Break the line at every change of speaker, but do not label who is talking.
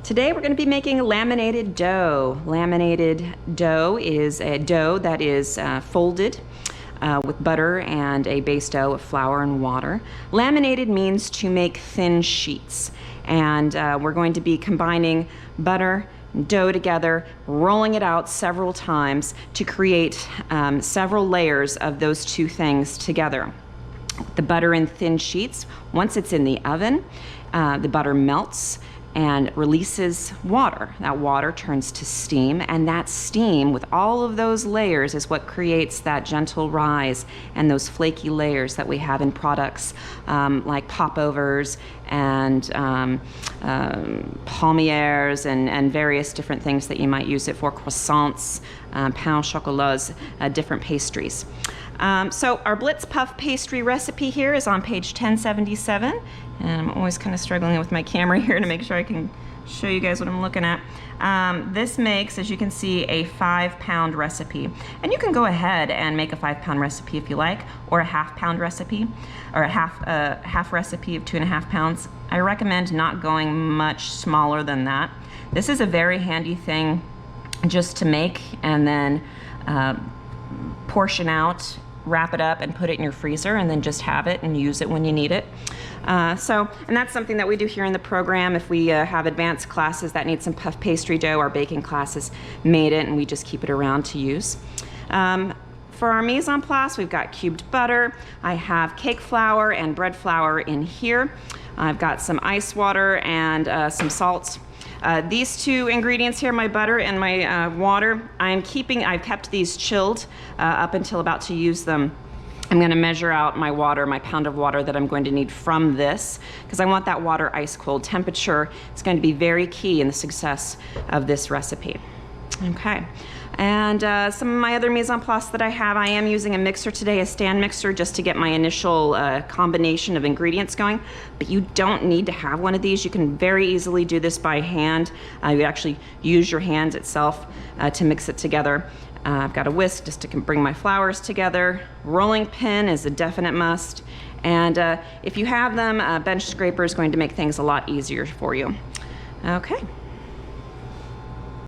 Today we're going to be making laminated dough. Laminated dough is a dough that is folded with butter and a base dough of flour and water. Laminated means to make thin sheets, and we're going to be combining butter and dough together, rolling it out several times to create several layers of those two things together. The butter in thin sheets, once it's in the oven, the butter melts and releases water. That water turns to steam, and that steam with all of those layers is what creates that gentle rise and those flaky layers that we have in products like popovers and palmiers and various different things that you might use it for, croissants, pain au chocolats, different pastries. So our Blitz Puff pastry recipe here is on page 1077, and I'm always kind of struggling with my camera here to make sure I can show you guys what I'm looking at. This makes, as you can see, a 5-pound recipe, and you can go ahead and make a 5-pound recipe if you like, or a half-pound recipe, or a half recipe of 2.5 pounds. I recommend not going much smaller than that. This is a very handy thing just to make and then portion out, wrap it up and put it in your freezer, and then just have it and use it when you need it. And that's something that we do here in the program. If we have advanced classes that need some puff pastry dough, our baking classes made it, and we just keep it around to use. For our mise en place, we've got cubed butter. I have cake flour and bread flour in here. I've got some ice water and some salt. These two ingredients here, my butter and my water, I've kept these chilled up until about to use them. I'm going to measure out my water, my pound of water that I'm going to need from this, because I want that water ice cold temperature. It's going to be very key in the success of this recipe. Okay. And some of my other mise en place that I have, I am using a mixer today, a stand mixer, just to get my initial combination of ingredients going. But you don't need to have one of these. You can very easily do this by hand. You actually use your hands itself to mix it together. I've got a whisk just to bring my flours together. Rolling pin is a definite must. And if you have them, a bench scraper is going to make things a lot easier for you. Okay.